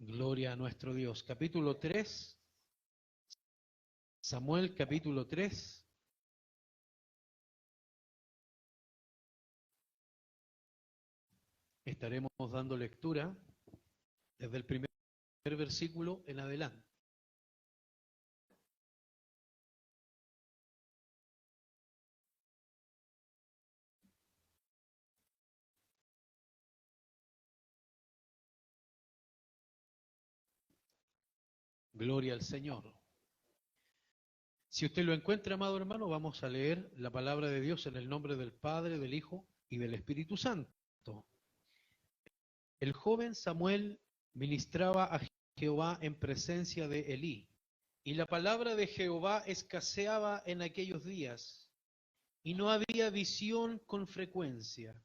Gloria a nuestro Dios. Capítulo 3, Samuel capítulo 3. Estaremos dando lectura desde el primer versículo en adelante. Gloria al Señor. Si usted lo encuentra, amado hermano, vamos a leer la palabra de Dios en el nombre del Padre, del Hijo y del Espíritu Santo. El joven Samuel ministraba a Jehová en presencia de Elí, y la palabra de Jehová escaseaba en aquellos días, y no había visión con frecuencia.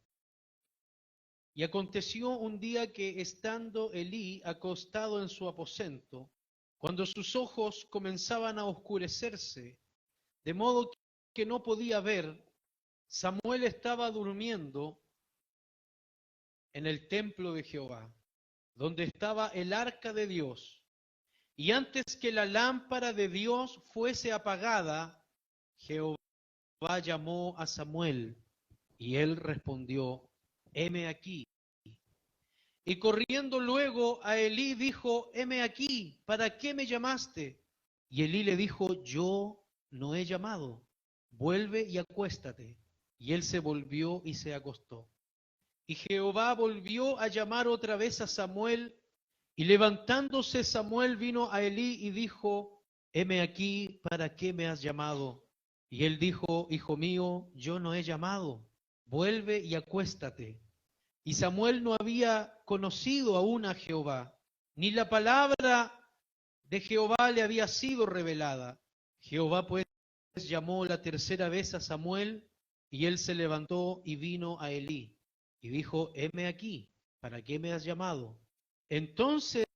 Y aconteció un día que, estando Elí acostado en su aposento, cuando sus ojos comenzaban a oscurecerse, de modo que no podía ver, Samuel estaba durmiendo en el templo de Jehová, donde estaba el arca de Dios. Y antes que la lámpara de Dios fuese apagada, Jehová llamó a Samuel, y él respondió: heme aquí. Y corriendo luego a Elí dijo: heme aquí, ¿para qué me llamaste? Y Elí le dijo: yo no he llamado, vuelve y acuéstate. Y él se volvió y se acostó. Y Jehová volvió a llamar otra vez a Samuel, y levantándose Samuel vino a Elí y dijo: heme aquí, ¿para qué me has llamado? Y él dijo: hijo mío, yo no he llamado, vuelve y acuéstate. Y Samuel no había conocido aún a Jehová, ni la palabra de Jehová le había sido revelada. Jehová pues llamó la tercera vez a Samuel, y él se levantó y vino a Elí, y dijo: heme aquí, ¿para qué me has llamado? Entonces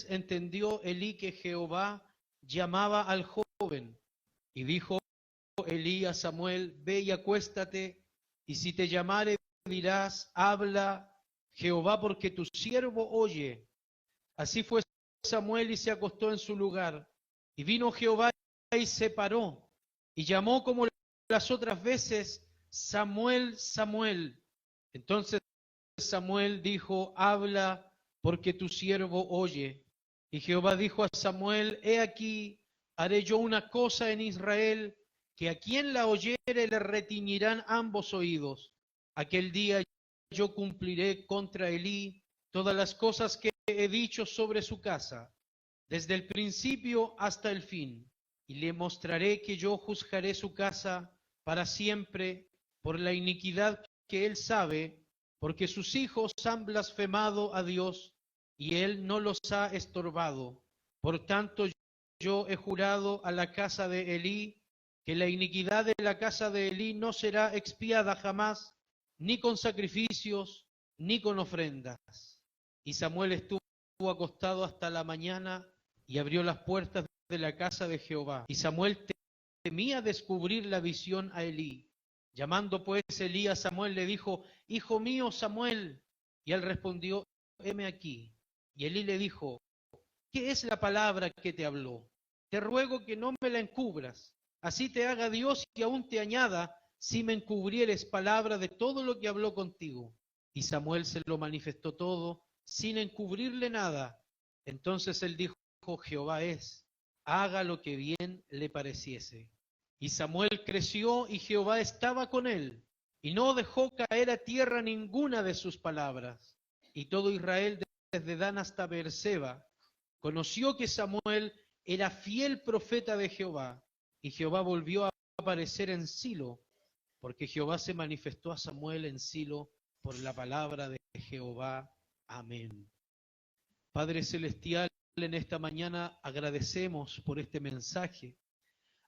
entendió Elí que Jehová llamaba al joven, y dijo Elí a Samuel: ve y acuéstate, y si te llamare dirás: habla Jehová, porque tu siervo oye. Así fue Samuel y se acostó en su lugar. Y vino Jehová y se paró, y llamó como las otras veces: Samuel, Samuel. Entonces Samuel dijo: habla, porque tu siervo oye. Y Jehová dijo a Samuel: he aquí, haré yo una cosa en Israel, que a quien la oyere le retiñirán ambos oídos. Aquel día yo cumpliré contra Elí todas las cosas que he dicho sobre su casa, desde el principio hasta el fin, y le mostraré que yo juzgaré su casa para siempre por la iniquidad que él sabe, porque sus hijos han blasfemado a Dios, y él no los ha estorbado. Por tanto, yo he jurado a la casa de Elí que la iniquidad de la casa de Elí no será expiada jamás, ni con sacrificios, ni con ofrendas. Y Samuel estuvo acostado hasta la mañana, y abrió las puertas de la casa de Jehová. Y Samuel temía descubrir la visión a Elí. Llamando pues Elí a Samuel, le dijo: hijo mío Samuel. Y él respondió: heme aquí. Y Elí le dijo: ¿qué es la palabra que te habló? Te ruego que no me la encubras. Así te haga Dios y aún te añada, si me encubrieres palabra de todo lo que habló contigo. Y Samuel se lo manifestó todo, sin encubrirle nada. Entonces él dijo: Jehová es, haga lo que bien le pareciese. Y Samuel creció, y Jehová estaba con él, y no dejó caer a tierra ninguna de sus palabras. Y todo Israel, desde Dan hasta Beerseba, conoció que Samuel era fiel profeta de Jehová. Y Jehová volvió a aparecer en Silo, porque Jehová se manifestó a Samuel en Silo por la palabra de Jehová. Amén. Padre celestial, en esta mañana agradecemos por este mensaje.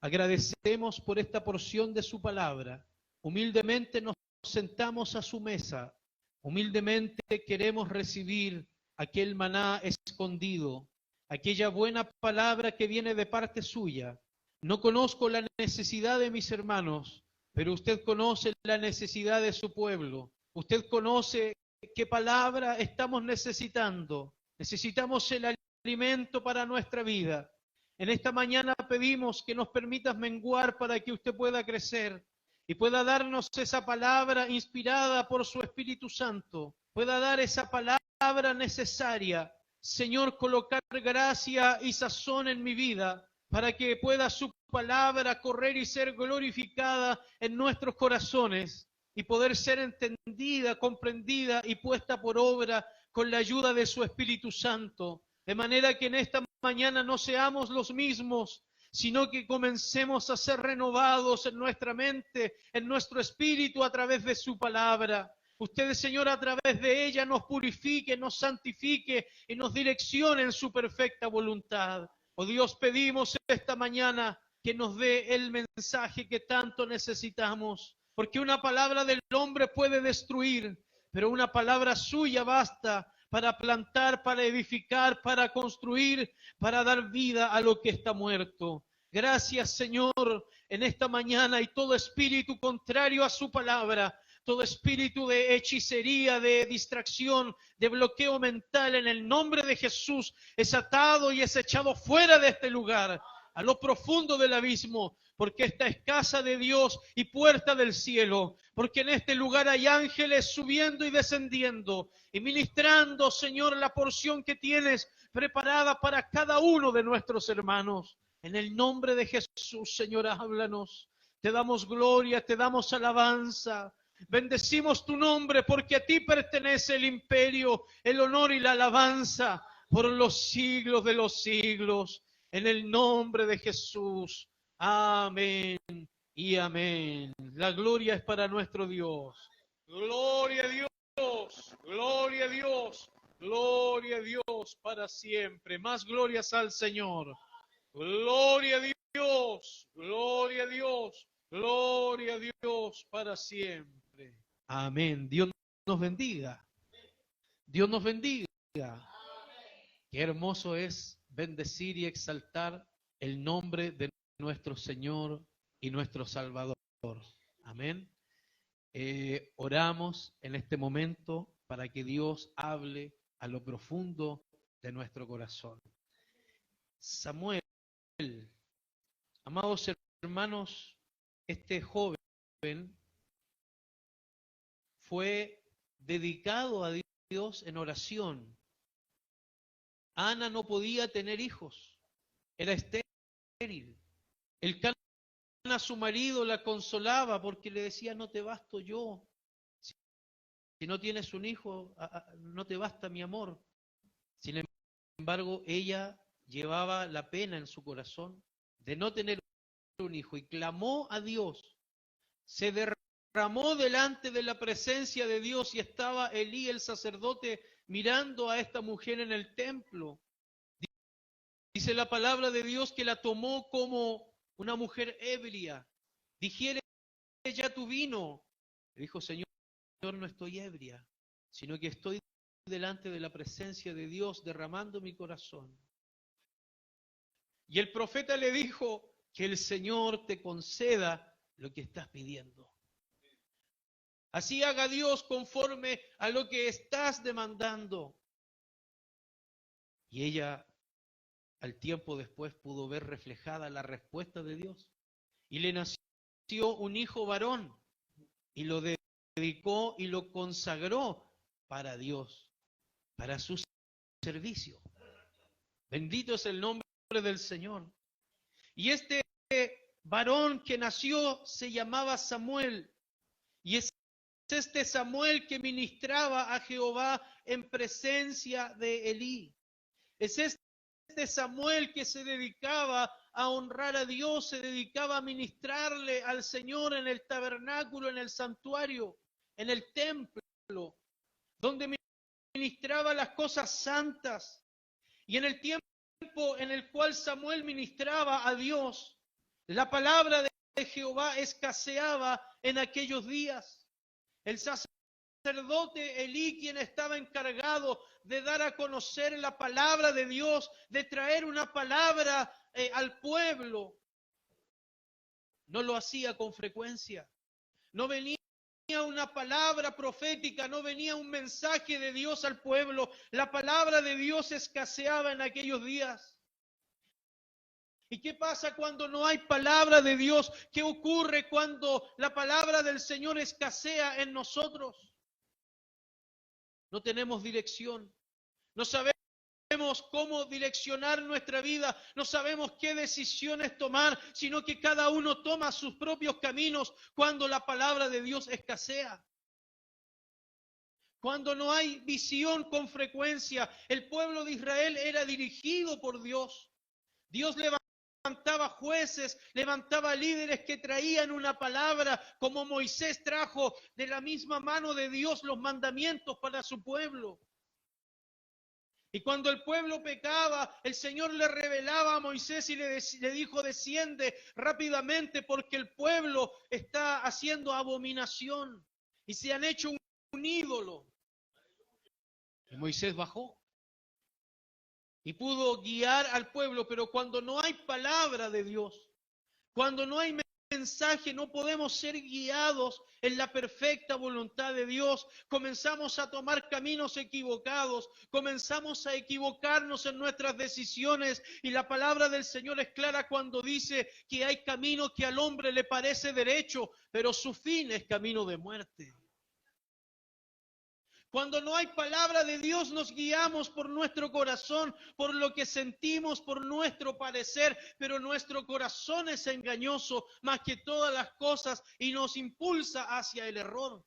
Agradecemos por esta porción de su palabra. Humildemente nos sentamos a su mesa. Humildemente queremos recibir aquel maná escondido, aquella buena palabra que viene de parte suya. No conozco la necesidad de mis hermanos, pero usted conoce la necesidad de su pueblo. Usted conoce qué palabra estamos necesitando. Necesitamos el alimento para nuestra vida. En esta mañana pedimos que nos permitas menguar para que usted pueda crecer y pueda darnos esa palabra inspirada por su Espíritu Santo, pueda dar esa palabra necesaria. Señor, colocar gracia y sazón en mi vida para que pueda su palabra correr y ser glorificada en nuestros corazones y poder ser entendida, comprendida y puesta por obra con la ayuda de su Espíritu Santo. De manera que en esta mañana no seamos los mismos, sino que comencemos a ser renovados en nuestra mente, en nuestro espíritu a través de su palabra. Usted, Señor, a través de ella nos purifique, nos santifique y nos direccione en su perfecta voluntad. Oh Dios, pedimos esta mañana que nos dé el mensaje que tanto necesitamos, porque una palabra del hombre puede destruir, pero una palabra suya basta para plantar, para edificar, para construir, para dar vida a lo que está muerto. Gracias, Señor, en esta mañana, y todo espíritu contrario a su palabra, todo espíritu de hechicería, de distracción, de bloqueo mental, en el nombre de Jesús, es atado y es echado fuera de este lugar, a lo profundo del abismo, porque esta es casa de Dios y puerta del cielo, porque en este lugar hay ángeles subiendo y descendiendo y ministrando, Señor, la porción que tienes preparada para cada uno de nuestros hermanos. En el nombre de Jesús, Señor, háblanos. Te damos gloria, te damos alabanza. Bendecimos tu nombre porque a ti pertenece el imperio, el honor y la alabanza por los siglos de los siglos. En el nombre de Jesús. Amén y amén. La gloria es para nuestro Dios. Gloria a Dios, gloria a Dios, gloria a Dios para siempre. Más glorias al Señor. Gloria a Dios, gloria a Dios, gloria a Dios para siempre. Amén. Dios nos bendiga. Dios nos bendiga. Qué hermoso es bendecir y exaltar el nombre de nuestro Señor y nuestro Salvador. Amén. Oramos en este momento para que Dios hable a lo profundo de nuestro corazón. Samuel, amados hermanos, este joven fue dedicado a Dios en oración. Ana no podía tener hijos, era estéril. El Cana, su marido, la consolaba porque le decía: no te basto yo. Si no tienes un hijo, no te basta mi amor. Sin embargo, ella llevaba la pena en su corazón de no tener un hijo y clamó a Dios. Se derramó delante de la presencia de Dios y estaba Elí, el sacerdote, mirando a esta mujer en el templo. Dice la palabra de Dios que la tomó como una mujer ebria. Digiere ya tu vino. Le dijo: Señor, no estoy ebria, sino que estoy delante de la presencia de Dios derramando mi corazón. Y el profeta le dijo: que el Señor te conceda lo que estás pidiendo. Así haga Dios conforme a lo que estás demandando. Y ella, al tiempo después, pudo ver reflejada la respuesta de Dios. Y le nació un hijo varón y lo dedicó y lo consagró para Dios, para su servicio. Bendito es el nombre del Señor. Y este varón que nació se llamaba Samuel. Y es este Samuel que ministraba a Jehová en presencia de Elí. Es este Samuel que se dedicaba a honrar a Dios, se dedicaba a ministrarle al Señor en el tabernáculo, en el santuario, en el templo, donde ministraba las cosas santas. Y en el tiempo en el cual Samuel ministraba a Dios, la palabra de Jehová escaseaba en aquellos días. El sacerdote Elí, quien estaba encargado de dar a conocer la palabra de Dios, de traer una palabra al pueblo, no lo hacía con frecuencia. No venía una palabra profética, no venía un mensaje de Dios al pueblo. La palabra de Dios escaseaba en aquellos días. ¿Y qué pasa cuando no hay palabra de Dios? ¿Qué ocurre cuando la palabra del Señor escasea en nosotros? No tenemos dirección. No sabemos cómo direccionar nuestra vida, no sabemos qué decisiones tomar, sino que cada uno toma sus propios caminos cuando la palabra de Dios escasea. Cuando no hay visión con frecuencia, el pueblo de Israel era dirigido por Dios. Dios levantaba jueces, levantaba líderes que traían una palabra, como Moisés trajo de la misma mano de Dios los mandamientos para su pueblo. Y cuando el pueblo pecaba, el Señor le revelaba a Moisés y le dijo, desciende rápidamente porque el pueblo está haciendo abominación y se han hecho un ídolo. Y Moisés bajó y pudo guiar al pueblo, pero cuando no hay palabra de Dios, cuando no hay mensaje, no podemos ser guiados en la perfecta voluntad de Dios. Comenzamos a tomar caminos equivocados, comenzamos a equivocarnos en nuestras decisiones y la palabra del Señor es clara cuando dice que hay camino que al hombre le parece derecho, pero su fin es camino de muerte. Cuando no hay palabra de Dios, nos guiamos por nuestro corazón, por lo que sentimos, por nuestro parecer, pero nuestro corazón es engañoso más que todas las cosas y nos impulsa hacia el error.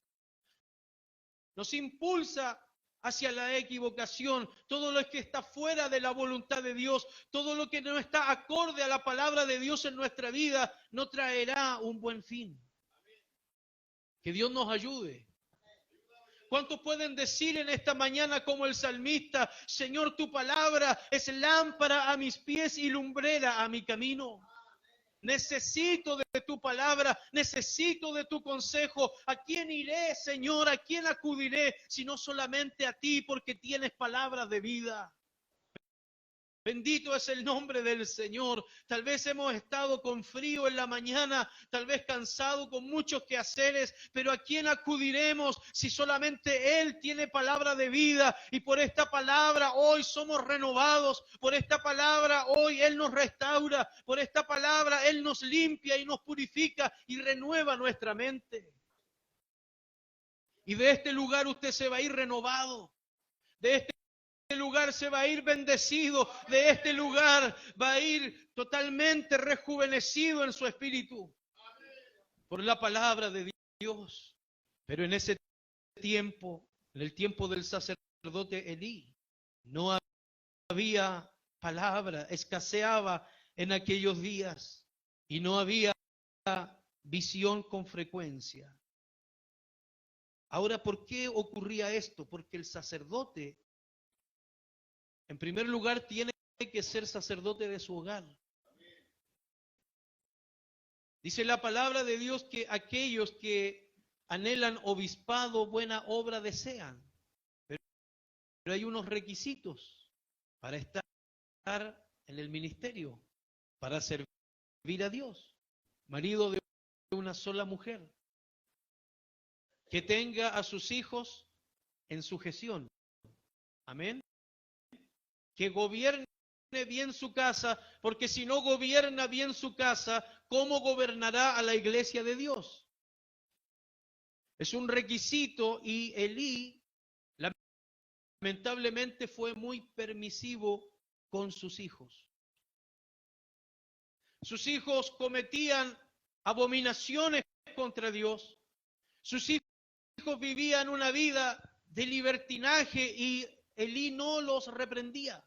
Nos impulsa hacia la equivocación. Todo lo que está fuera de la voluntad de Dios, todo lo que no está acorde a la palabra de Dios en nuestra vida, no traerá un buen fin. Que Dios nos ayude. ¿Cuántos pueden decir en esta mañana como el salmista, Señor, tu palabra es lámpara a mis pies y lumbrera a mi camino? Necesito de tu palabra, necesito de tu consejo. ¿A quién iré, Señor? ¿A quién acudiré? Sino solamente a ti, porque tienes palabras de vida. Bendito es el nombre del Señor. Tal vez hemos estado con frío en la mañana, tal vez cansado con muchos quehaceres, pero ¿a quién acudiremos si solamente Él tiene palabra de vida? Y por esta palabra hoy somos renovados, por esta palabra hoy Él nos restaura, por esta palabra Él nos limpia y nos purifica y renueva nuestra mente. Y de este lugar usted se va a ir renovado, de este lugar se va a ir bendecido, de este lugar va a ir totalmente rejuvenecido en su espíritu por la palabra de Dios. Pero en ese tiempo, en el tiempo del sacerdote Elí, no había palabra, escaseaba en aquellos días y no había visión con frecuencia. Ahora, ¿por qué ocurría esto? Porque el sacerdote, en primer lugar, tiene que ser sacerdote de su hogar. Dice la palabra de Dios que aquellos que anhelan obispado, buena obra desean. Pero hay unos requisitos para estar en el ministerio, para servir a Dios. Marido de una sola mujer, que tenga a sus hijos en sujeción. Amén. Que gobierne bien su casa, porque si no gobierna bien su casa, ¿cómo gobernará a la iglesia de Dios? Es un requisito y Elí lamentablemente fue muy permisivo con sus hijos. Sus hijos cometían abominaciones contra Dios. Sus hijos vivían una vida de libertinaje y Elí no los reprendía.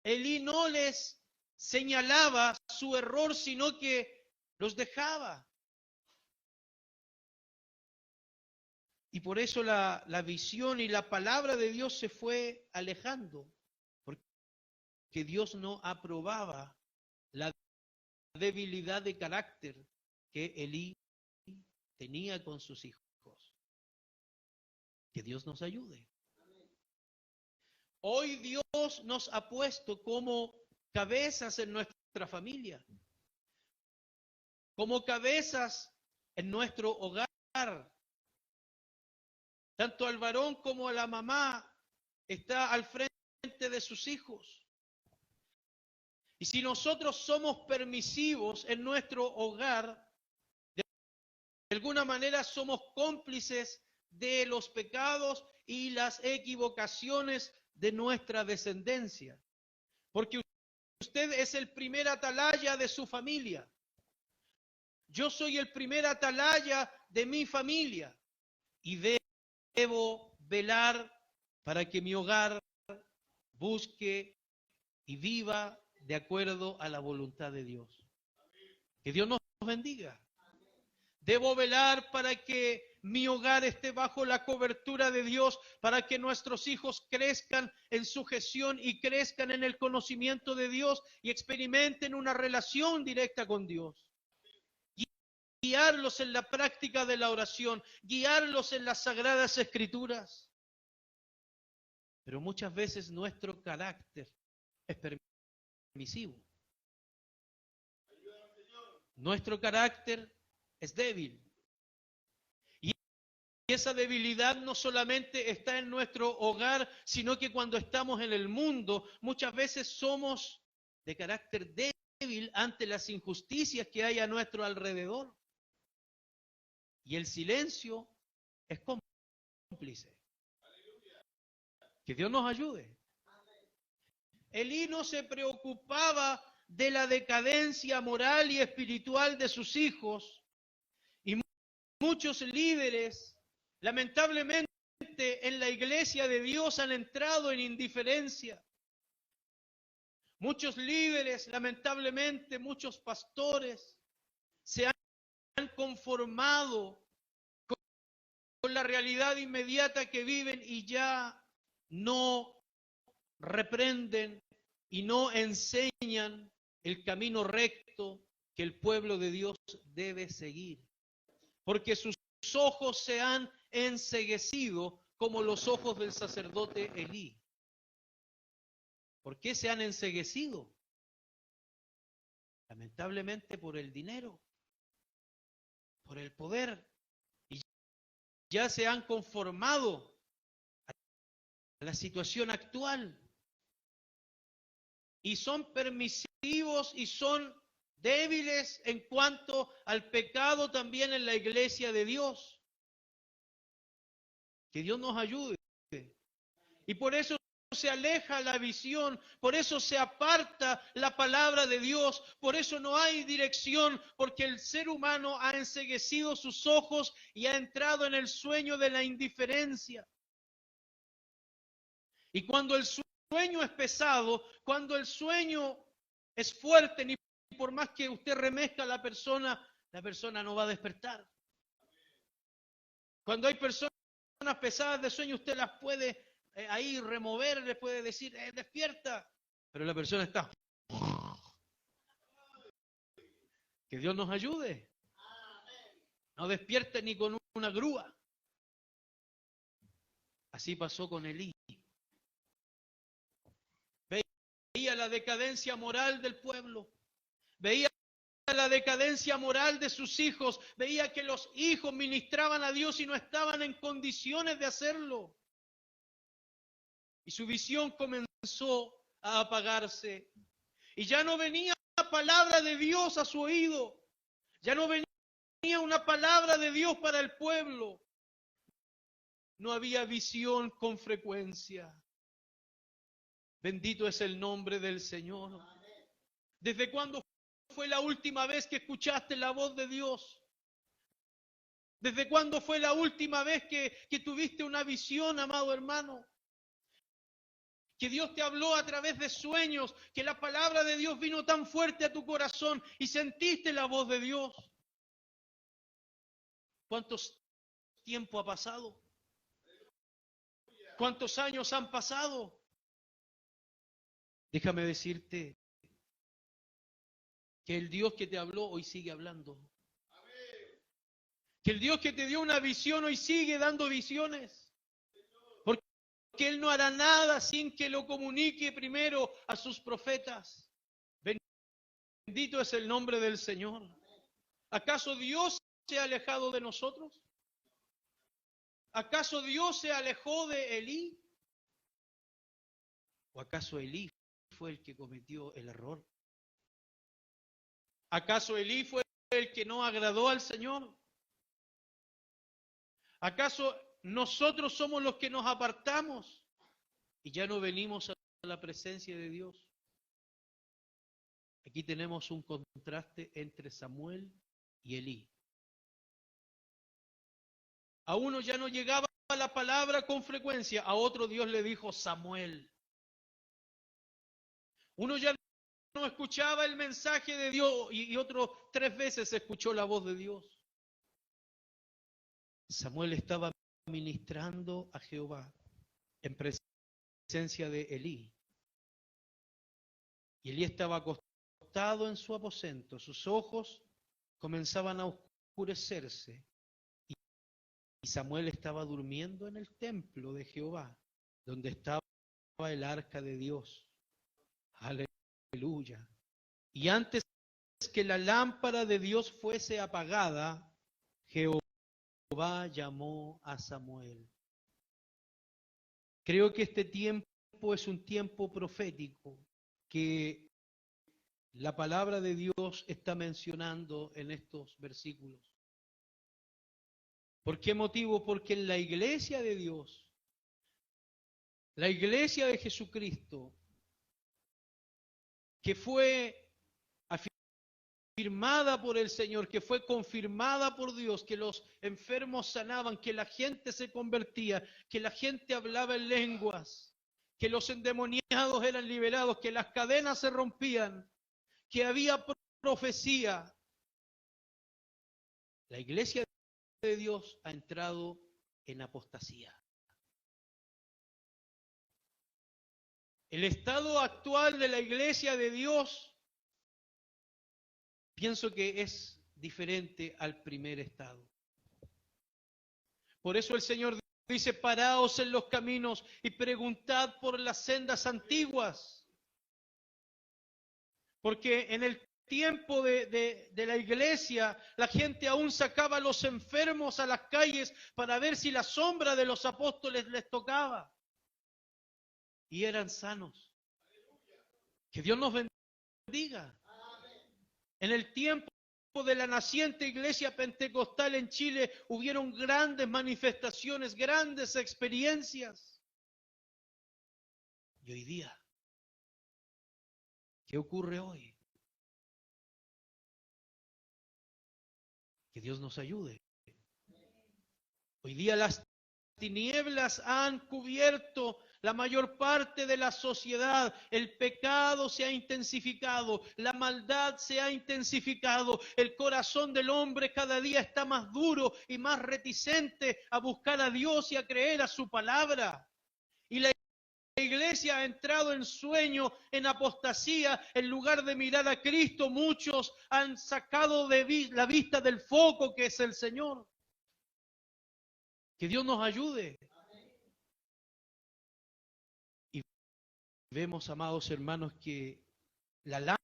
Elí no les señalaba su error, sino que los dejaba. Y por eso la visión y la palabra de Dios se fue alejando, porque Dios no aprobaba la debilidad de carácter que Elí tenía con sus hijos. Que Dios nos ayude. Hoy Dios nos ha puesto como cabezas en nuestra familia, como cabezas en nuestro hogar. Tanto al varón como a la mamá está al frente de sus hijos. Y si nosotros somos permisivos en nuestro hogar, de alguna manera somos cómplices de los pecados y las equivocaciones de nuestra descendencia. Porque usted es el primer atalaya de su familia. Yo soy el primer atalaya de mi familia. Y debo velar para que mi hogar busque y viva de acuerdo a la voluntad de Dios. Que Dios nos bendiga. Debo velar para que mi hogar esté bajo la cobertura de Dios, para que nuestros hijos crezcan en sujeción y crezcan en el conocimiento de Dios y experimenten una relación directa con Dios. Guiarlos en la práctica de la oración, guiarlos en las sagradas escrituras. Pero muchas veces nuestro carácter es permisivo. Nuestro carácter es débil. Y esa debilidad no solamente está en nuestro hogar, sino que cuando estamos en el mundo, muchas veces somos de carácter débil ante las injusticias que hay a nuestro alrededor. Y el silencio es cómplice. Que Dios nos ayude. Elí no se preocupaba de la decadencia moral y espiritual de sus hijos, y muchos líderes, lamentablemente, en la iglesia de Dios han entrado en indiferencia. Muchos líderes, lamentablemente, muchos pastores se han conformado con la realidad inmediata que viven y ya no reprenden y no enseñan el camino recto que el pueblo de Dios debe seguir. Porque sus ojos se han enceguecido como los ojos del sacerdote Elí. ¿Por qué se han enceguecido? Lamentablemente por el dinero, por el poder. Y ya se han conformado a la situación actual. Y son permisivos y son débiles en cuanto al pecado también en la iglesia de Dios. Que Dios nos ayude. Y por eso se aleja la visión, por eso se aparta la palabra de Dios, por eso no hay dirección, porque el ser humano ha enceguecido sus ojos y ha entrado en el sueño de la indiferencia. Y cuando el sueño es pesado, cuando el sueño es fuerte, ni por más que usted remezca a la persona no va a despertar. Cuando hay personas pesadas de sueño, usted las puede ahí remover, le puede decir, despierta, pero la persona está. Que Dios nos ayude. No despierte ni con una grúa. Así pasó con Elí. Veía la decadencia moral del pueblo, veía la decadencia moral de sus hijos, veía que los hijos ministraban a Dios y no estaban en condiciones de hacerlo. Y su visión comenzó a apagarse. Y ya no venía una palabra de Dios a su oído. Ya no venía una palabra de Dios para el pueblo. No había visión con frecuencia. Bendito es el nombre del Señor. ¿Desde cuándo fue la última vez que escuchaste la voz de Dios? ¿Desde cuándo fue la última vez que tuviste una visión, amado hermano? Que Dios te habló a través de sueños, que la palabra de Dios vino tan fuerte a tu corazón y sentiste la voz de Dios. ¿Cuántos tiempo ha pasado? ¿Cuántos años han pasado? Déjame decirte que el Dios que te habló hoy sigue hablando. Que el Dios que te dio una visión hoy sigue dando visiones. Porque Él no hará nada sin que lo comunique primero a sus profetas. Bendito es el nombre del Señor. ¿Acaso Dios se ha alejado de nosotros? ¿Acaso Dios se alejó de Elí? ¿O acaso Elí fue el que cometió el error? ¿Acaso Elí fue el que no agradó al Señor? ¿Acaso nosotros somos los que nos apartamos y ya no venimos a la presencia de Dios? Aquí tenemos un contraste entre Samuel y Elí. A uno ya no llegaba la palabra con frecuencia, a otro Dios le dijo Samuel. Uno ya no escuchaba el mensaje de Dios y otro 3 veces escuchó la voz de Dios. Samuel estaba ministrando a Jehová en presencia de Elí. Y Elí estaba acostado en su aposento, sus ojos comenzaban a oscurecerse. Y Samuel estaba durmiendo en el templo de Jehová, donde estaba el arca de Dios. Aleluya. Y antes que la lámpara de Dios fuese apagada, Jehová llamó a Samuel. Creo que este tiempo es un tiempo profético que la palabra de Dios está mencionando en estos versículos. ¿Por qué motivo? Porque en la iglesia de Dios, la iglesia de Jesucristo, que fue afirmada por el Señor, que fue confirmada por Dios, que los enfermos sanaban, que la gente se convertía, que la gente hablaba en lenguas, que los endemoniados eran liberados, que las cadenas se rompían, que había profecía. La iglesia de Dios ha entrado en apostasía. El estado actual de la iglesia de Dios, pienso que es diferente al primer estado. Por eso el Señor dice, paraos en los caminos y preguntad por las sendas antiguas. Porque en el tiempo de la iglesia, la gente aún sacaba a los enfermos a las calles para ver si la sombra de los apóstoles les tocaba. Y eran sanos. Que Dios nos bendiga. En el tiempo de la naciente iglesia pentecostal en Chile hubieron grandes manifestaciones, grandes experiencias. Y hoy día, ¿qué ocurre hoy? Que Dios nos ayude. Hoy día las tinieblas han cubierto la mayor parte de la sociedad, el pecado se ha intensificado, la maldad se ha intensificado, el corazón del hombre cada día está más duro y más reticente a buscar a Dios y a creer a su palabra. Y la iglesia ha entrado en sueño, en apostasía, en lugar de mirar a Cristo, muchos han sacado de la vista del foco que es el Señor. Que Dios nos ayude. Y vemos, amados hermanos, que la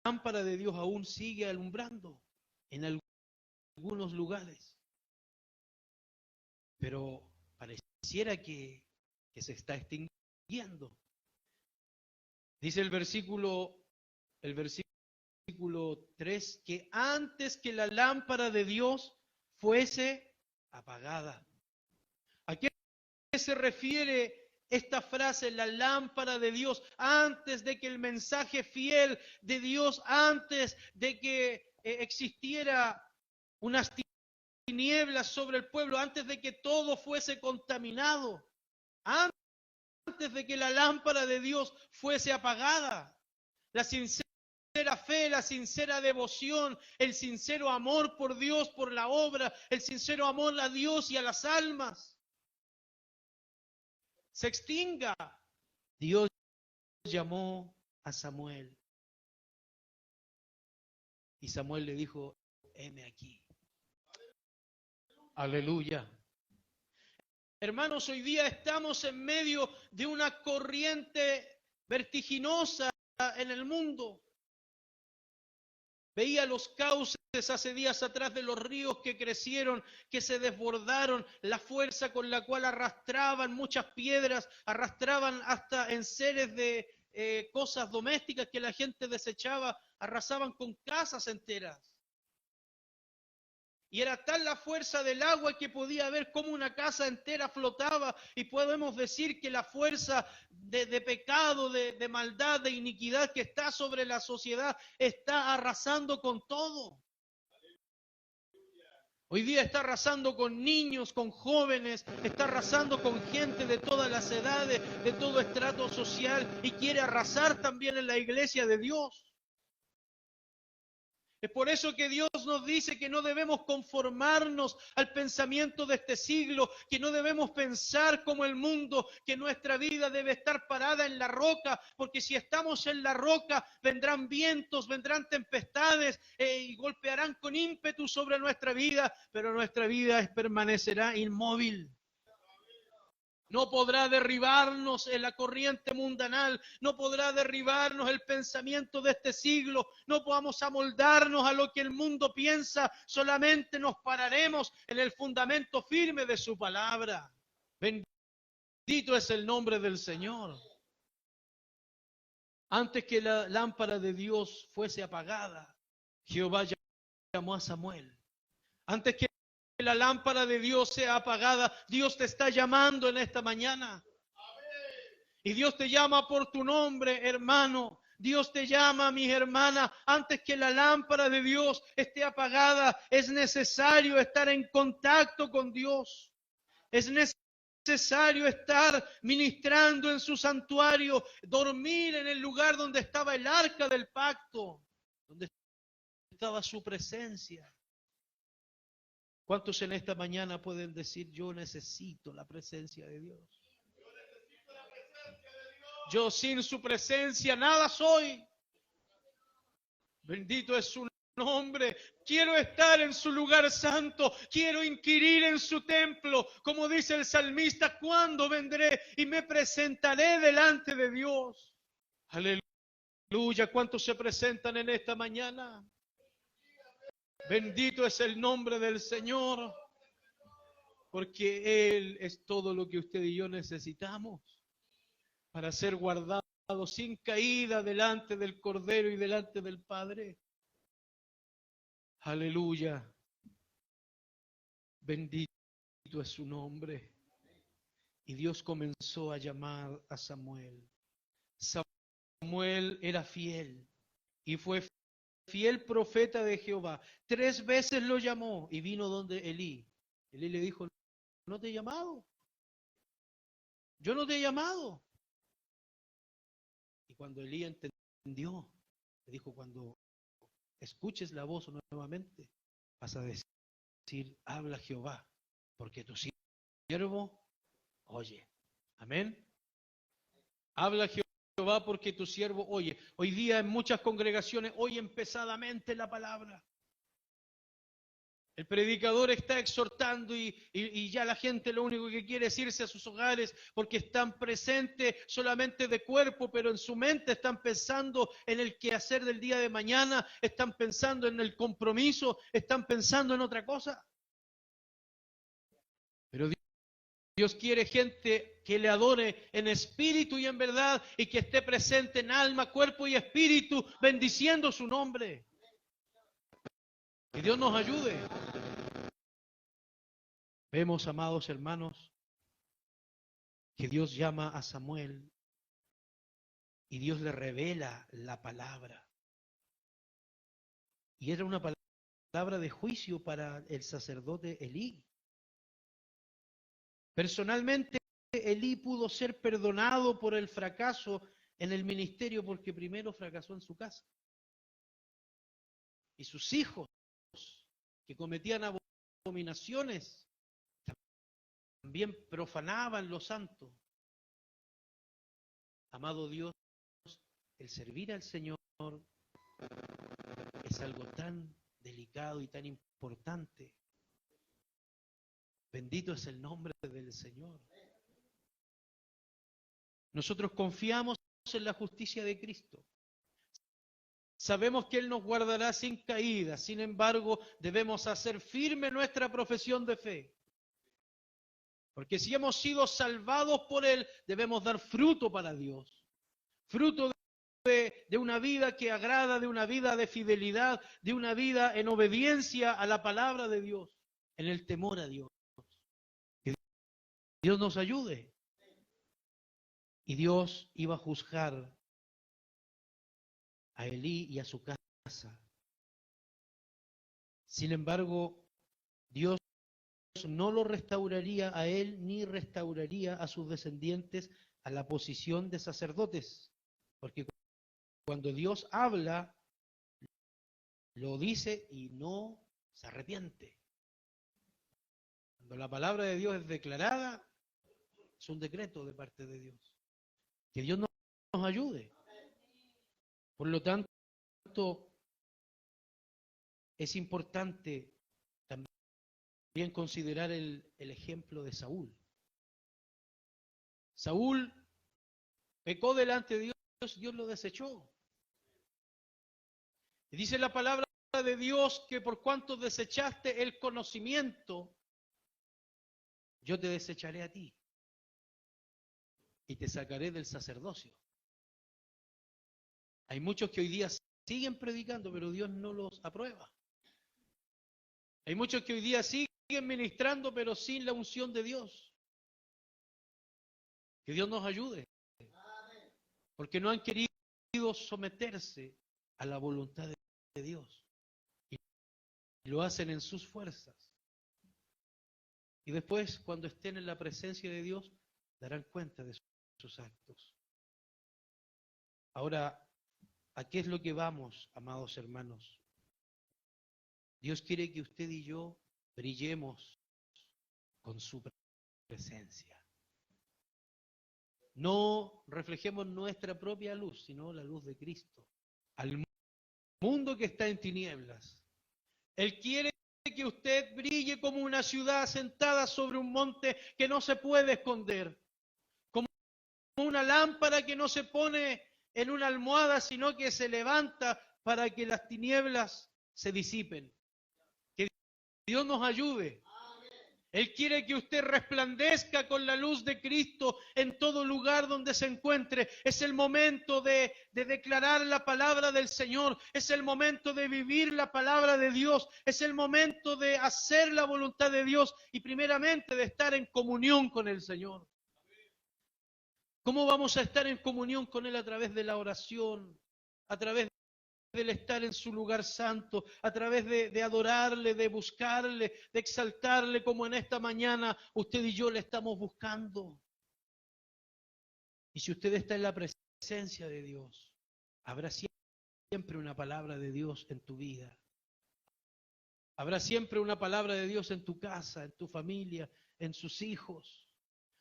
lámpara de Dios aún sigue alumbrando en algunos lugares. Pero pareciera que se está extinguiendo. Dice el versículo 3, que antes que la lámpara de Dios fuese apagada. ¿A qué se refiere esta frase, la lámpara de Dios? Antes de que el mensaje fiel de Dios, antes de que existiera unas tinieblas sobre el pueblo, antes de que todo fuese contaminado, antes de que la lámpara de Dios fuese apagada, la sincera fe, la sincera devoción, el sincero amor por Dios, por la obra, el sincero amor a Dios y a las almas, se extinga. Dios llamó a Samuel y Samuel le dijo, heme aquí. Aleluya. Hermanos, hoy día estamos en medio de una corriente vertiginosa en el mundo. Veía los cauces hace días atrás de los ríos que crecieron, que se desbordaron, la fuerza con la cual arrastraban muchas piedras, arrastraban hasta enseres de cosas domésticas que la gente desechaba, arrasaban con casas enteras. Y era tal la fuerza del agua que podía ver cómo una casa entera flotaba. Y podemos decir que la fuerza de pecado, de maldad, de iniquidad que está sobre la sociedad está arrasando con todo. Hoy día está arrasando con niños, con jóvenes, está arrasando con gente de todas las edades, de todo estrato social, y quiere arrasar también en la iglesia de Dios. Es por eso que Dios nos dice que no debemos conformarnos al pensamiento de este siglo, que no debemos pensar como el mundo, que nuestra vida debe estar parada en la roca, porque si estamos en la roca vendrán vientos, vendrán tempestades y golpearán con ímpetu sobre nuestra vida, pero nuestra vida permanecerá inmóvil. No podrá derribarnos en la corriente mundanal, no podrá derribarnos el pensamiento de este siglo, no podamos amoldarnos a lo que el mundo piensa, solamente nos pararemos en el fundamento firme de su palabra. Bendito es el nombre del Señor. Antes que la lámpara de Dios fuese apagada, Jehová llamó a Samuel. Antes que la lámpara de Dios sea apagada, Dios te está llamando en esta mañana. Y Dios te llama por tu nombre, hermano. Dios te llama, mis hermanas, antes que la lámpara de Dios esté apagada. Es necesario estar en contacto con Dios. Es necesario estar ministrando en su santuario, dormir en el lugar donde estaba el arca del pacto, donde estaba su presencia. ¿Cuántos en esta mañana pueden decir, yo necesito la presencia de Dios? Yo sin su presencia nada soy. Bendito es su nombre. Quiero estar en su lugar santo. Quiero inquirir en su templo. Como dice el salmista, ¿cuándo vendré y me presentaré delante de Dios? Aleluya. ¿Cuántos se presentan en esta mañana? Bendito es el nombre del Señor. Porque Él es todo lo que usted y yo necesitamos para ser guardados sin caída delante del Cordero y delante del Padre. Aleluya. Bendito es su nombre. Y Dios comenzó a llamar a Samuel. Samuel era fiel y fue fiel profeta de Jehová. 3 veces lo llamó y vino donde Elí. Elí le dijo, no te he llamado. Yo no te he llamado. Y cuando Elí entendió, le dijo, cuando escuches la voz nuevamente, vas a decir, habla Jehová, porque tu siervo oye. Amén. Habla Jehová porque tu siervo oye. Hoy día en muchas congregaciones oyen pesadamente la palabra. El predicador está exhortando y ya la gente lo único que quiere es irse a sus hogares porque están presentes solamente de cuerpo, pero en su mente están pensando en el quehacer del día de mañana, están pensando en el compromiso, están pensando en otra cosa. Pero Dios quiere gente que le adore en espíritu y en verdad y que esté presente en alma, cuerpo y espíritu, bendiciendo su nombre. Que Dios nos ayude. Vemos, amados hermanos, que Dios llama a Samuel y Dios le revela la palabra. Y era una palabra de juicio para el sacerdote Elí. Personalmente, Elí pudo ser perdonado por el fracaso en el ministerio porque primero fracasó en su casa. Y sus hijos, que cometían abominaciones, también profanaban lo santo. Amado Dios, el servir al Señor es algo tan delicado y tan importante. Bendito es el nombre del Señor. Nosotros confiamos en la justicia de Cristo. Sabemos que Él nos guardará sin caída. Sin embargo, debemos hacer firme nuestra profesión de fe. Porque si hemos sido salvados por Él, debemos dar fruto para Dios. Fruto de una vida que agrada, de una vida de fidelidad, de una vida en obediencia a la palabra de Dios, en el temor a Dios. Que Dios nos ayude. Y Dios iba a juzgar a Elí y a su casa. Sin embargo, Dios no lo restauraría a él ni restauraría a sus descendientes a la posición de sacerdotes. Porque cuando Dios habla, lo dice y no se arrepiente. Cuando la palabra de Dios es declarada, es un decreto de parte de Dios. Que Dios nos ayude. Por lo tanto, es importante también considerar el ejemplo de Saúl. Saúl pecó delante de Dios, Dios lo desechó. Y dice la palabra de Dios que por cuanto desechaste el conocimiento, yo te desecharé a ti y te sacaré del sacerdocio. Hay muchos que hoy día siguen predicando, pero Dios no los aprueba. Hay muchos que hoy día siguen ministrando, pero sin la unción de Dios. Que Dios nos ayude. Porque no han querido someterse a la voluntad de Dios. Y lo hacen en sus fuerzas. Y después, cuando estén en la presencia de Dios, darán cuenta de sus actos. Ahora, ¿a qué es lo que vamos, amados hermanos? Dios quiere que usted y yo brillemos con su presencia. No reflejemos nuestra propia luz, sino la luz de Cristo. Al mundo que está en tinieblas. Él quiere que usted brille como una ciudad asentada sobre un monte que no se puede esconder. Como una lámpara que no se pone en una almohada, sino que se levanta para que las tinieblas se disipen. Que Dios nos ayude. Él quiere que usted resplandezca con la luz de Cristo en todo lugar donde se encuentre. Es el momento de declarar la palabra del Señor. Es el momento de vivir la palabra de Dios. Es el momento de hacer la voluntad de Dios y primeramente de estar en comunión con el Señor. ¿Cómo vamos a estar en comunión con Él? A través de la oración, a través del estar en su lugar santo, a través de adorarle, de buscarle, de exaltarle, como en esta mañana usted y yo le estamos buscando. Y si usted está en la presencia de Dios, habrá siempre una palabra de Dios en tu vida. Habrá siempre una palabra de Dios en tu casa, en tu familia, en sus hijos.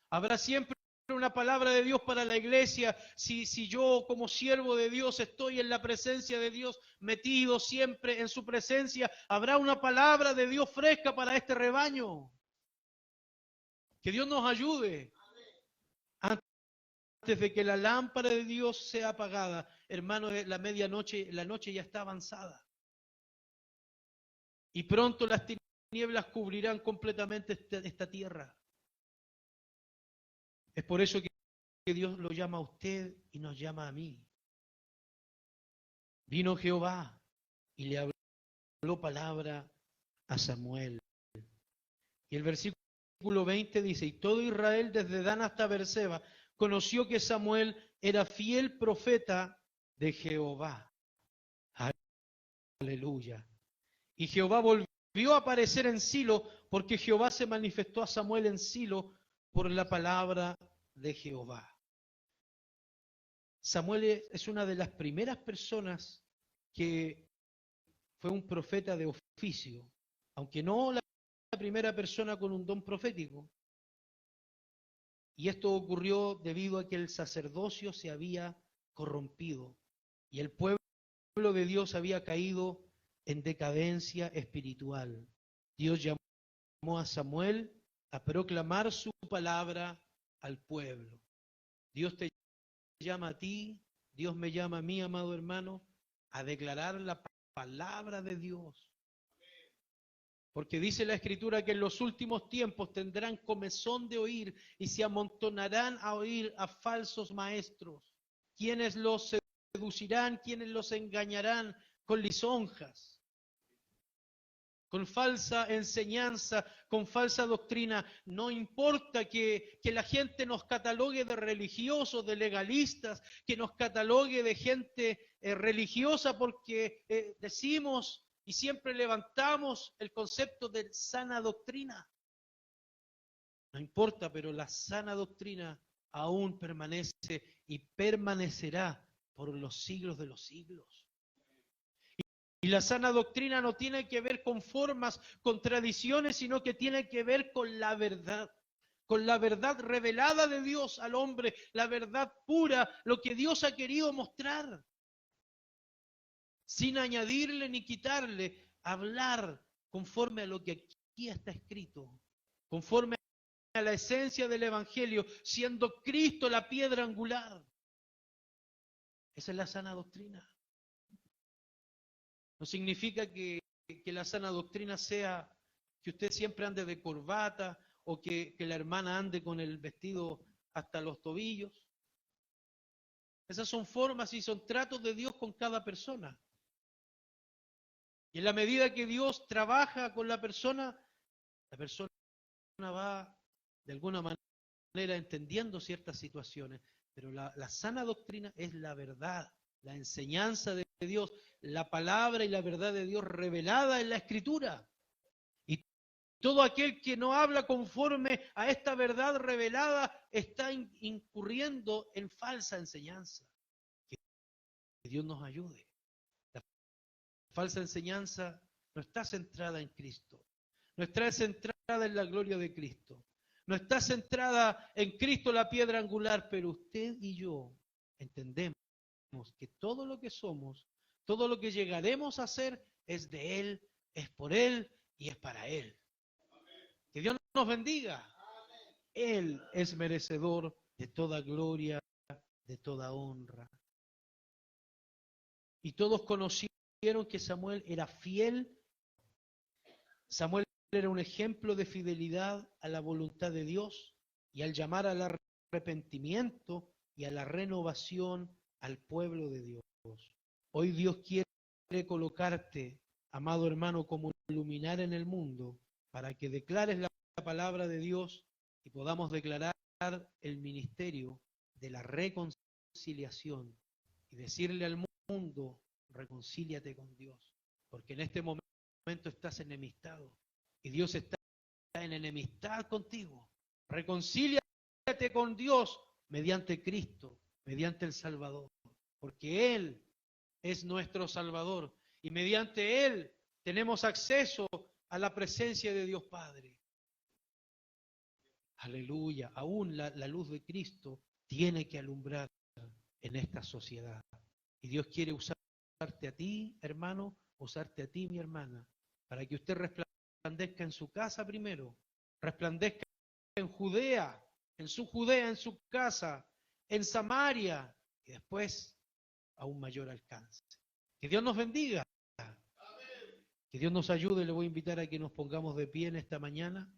Habrá siempre una palabra de Dios para la iglesia. Si yo como siervo de Dios estoy en la presencia de Dios, metido siempre en su presencia, habrá una palabra de Dios fresca para este rebaño. Que Dios nos ayude. Antes de que la lámpara de Dios sea apagada, hermano, la medianoche, la noche ya está avanzada. Y pronto las tinieblas cubrirán completamente esta tierra. Es por eso que Dios lo llama a usted y nos llama a mí. Vino Jehová y le habló palabra a Samuel. Y el versículo 20 dice, y todo Israel desde Dan hasta Beerseba conoció que Samuel era fiel profeta de Jehová. Aleluya. Y Jehová volvió a aparecer en Silo, porque Jehová se manifestó a Samuel en Silo por la palabra de Jehová. Samuel es una de las primeras personas que fue un profeta de oficio, aunque no la primera persona con un don profético. Y esto ocurrió debido a que el sacerdocio se había corrompido y el pueblo de Dios había caído en decadencia espiritual. Dios llamó a Samuel a proclamar su palabra al pueblo. Dios te llama a ti, Dios me llama a mí, amado hermano, a declarar la palabra de Dios. Porque dice la Escritura que en los últimos tiempos tendrán comezón de oír y se amontonarán a oír a falsos maestros, quienes los seducirán, quienes los engañarán con lisonjas, con falsa enseñanza, con falsa doctrina. No importa que la gente nos catalogue de religiosos, de legalistas, que nos catalogue de gente religiosa porque decimos y siempre levantamos el concepto de sana doctrina. No importa, pero la sana doctrina aún permanece y permanecerá por los siglos de los siglos. Y la sana doctrina no tiene que ver con formas, con tradiciones, sino que tiene que ver con la verdad revelada de Dios al hombre, la verdad pura, lo que Dios ha querido mostrar, sin añadirle ni quitarle, hablar conforme a lo que aquí está escrito, conforme a la esencia del Evangelio, siendo Cristo la piedra angular. Esa es la sana doctrina. No significa que la sana doctrina sea que usted siempre ande de corbata o que la hermana ande con el vestido hasta los tobillos. Esas son formas y son tratos de Dios con cada persona. Y en la medida que Dios trabaja con la persona va de alguna manera entendiendo ciertas situaciones. Pero la sana doctrina es la verdad, la enseñanza de Dios, la palabra y la verdad de Dios revelada en la Escritura. Y todo aquel que no habla conforme a esta verdad revelada está incurriendo en falsa enseñanza. Que Dios nos ayude. La falsa enseñanza no está centrada en Cristo, no está centrada en la gloria de Cristo, no está centrada en Cristo la piedra angular, pero usted y yo entendemos que todo lo que somos, todo lo que llegaremos a ser es de Él, es por Él y es para Él. Que Dios nos bendiga. Él es merecedor de toda gloria, de toda honra. Y todos conocieron que Samuel era fiel. Samuel era un ejemplo de fidelidad a la voluntad de Dios y al llamar al arrepentimiento y a la renovación al pueblo de Dios. Hoy Dios quiere colocarte, amado hermano, como luminar en el mundo para que declares la palabra de Dios y podamos declarar el ministerio de la reconciliación y decirle al mundo, reconcíliate con Dios, porque en este momento estás enemistado y Dios está en enemistad contigo. Reconcíliate con Dios mediante Cristo, mediante el Salvador, porque Él es nuestro Salvador y mediante Él tenemos acceso a la presencia de Dios Padre. Aleluya, aún la luz de Cristo tiene que alumbrar en esta sociedad. Y Dios quiere usarte a ti, hermano, usarte a ti, mi hermana, para que usted resplandezca en su casa primero, resplandezca en Judea, en su casa, en Samaria, y después a un mayor alcance. Que Dios nos bendiga. Que Dios nos ayude. Le voy a invitar a que nos pongamos de pie en esta mañana.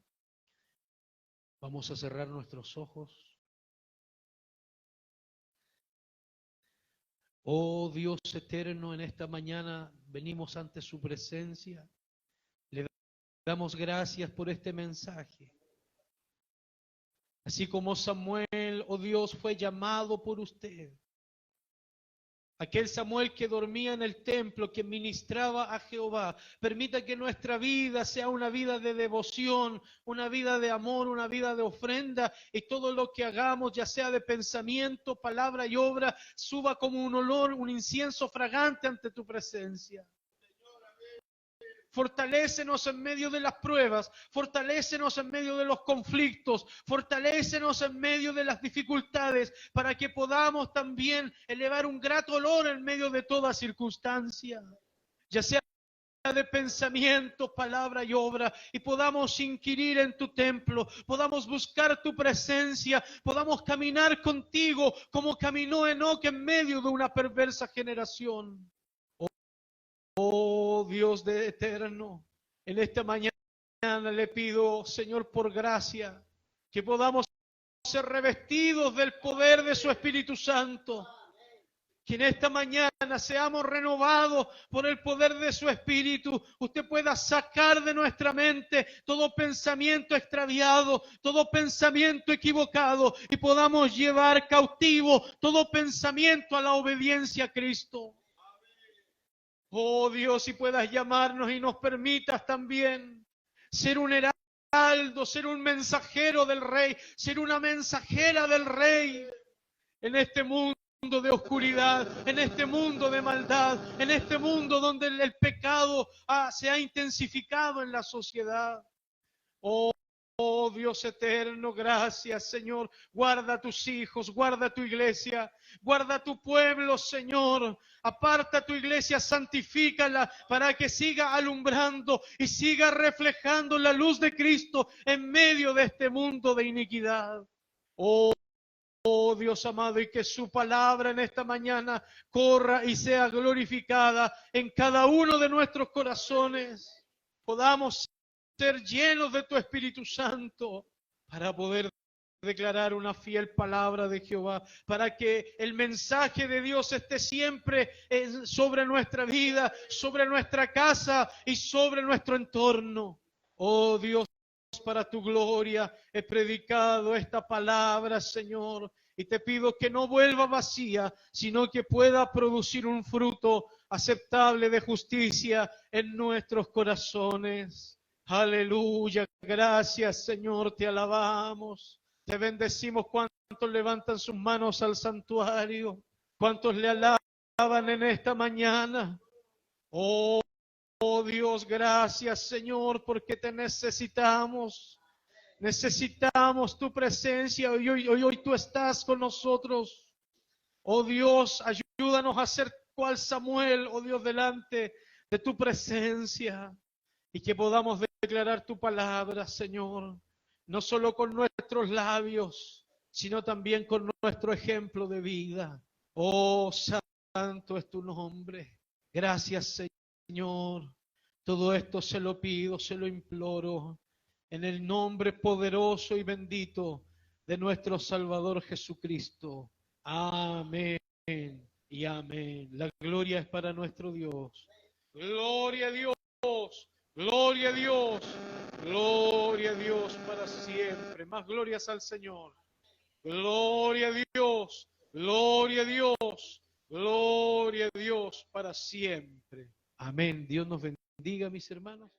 Vamos a cerrar nuestros ojos. Oh Dios eterno, en esta mañana venimos ante su presencia. Le damos gracias por este mensaje. Así como Samuel, oh Dios, fue llamado por usted. Aquel Samuel que dormía en el templo, que ministraba a Jehová. Permita que nuestra vida sea una vida de devoción, una vida de amor, una vida de ofrenda, y todo lo que hagamos, ya sea de pensamiento, palabra y obra, suba como un olor, un incienso fragante ante tu presencia. Fortalécenos en medio de las pruebas, fortalécenos en medio de los conflictos, fortalécenos en medio de las dificultades, para que podamos también elevar un grato olor en medio de toda circunstancia, ya sea de pensamiento, palabra y obra, y podamos inquirir en tu templo, podamos buscar tu presencia, podamos caminar contigo como caminó Enoc en medio de una perversa generación. Oh Dios de eterno, en esta mañana le pido, Señor, por gracia, que podamos ser revestidos del poder de su Espíritu Santo. Que en esta mañana seamos renovados por el poder de su Espíritu. Usted pueda sacar de nuestra mente todo pensamiento extraviado, todo pensamiento equivocado, y podamos llevar cautivo todo pensamiento a la obediencia a Cristo. Oh Dios, si puedas llamarnos y nos permitas también ser un heraldo, ser un mensajero del Rey, ser una mensajera del Rey en este mundo de oscuridad, en este mundo de maldad, en este mundo donde el pecado se ha intensificado en la sociedad. Oh Dios eterno, gracias Señor. Guarda a tus hijos, guarda a tu iglesia, guarda a tu pueblo, Señor. Aparta tu iglesia, santifícala para que siga alumbrando y siga reflejando la luz de Cristo en medio de este mundo de iniquidad. Oh Dios amado, y que su palabra en esta mañana corra y sea glorificada en cada uno de nuestros corazones. Podamos ser llenos de tu Espíritu Santo para poder declarar una fiel palabra de Jehová, para que el mensaje de Dios esté siempre sobre nuestra vida, sobre nuestra casa y sobre nuestro entorno. Oh Dios, para tu gloria he predicado esta palabra, Señor, y te pido que no vuelva vacía, sino que pueda producir un fruto aceptable de justicia en nuestros corazones. Aleluya, gracias Señor, te alabamos, te bendecimos. Cuántos levantan sus manos al santuario, cuántos le alaban en esta mañana. Oh Dios, gracias Señor, porque te necesitamos. Necesitamos tu presencia. Hoy tú estás con nosotros. Oh Dios, ayúdanos a ser cual Samuel, oh Dios, delante de tu presencia. Y que podamos declarar tu palabra, Señor, no solo con nuestros labios, sino también con nuestro ejemplo de vida. Oh, santo es tu nombre. Gracias, Señor. Todo esto se lo pido, se lo imploro, en el nombre poderoso y bendito de nuestro Salvador Jesucristo. Amén y amén. La gloria es para nuestro Dios. Gloria a Dios. Gloria a Dios, gloria a Dios para siempre. Más glorias al Señor. Gloria a Dios, gloria a Dios, gloria a Dios para siempre. Amén. Dios nos bendiga, mis hermanos.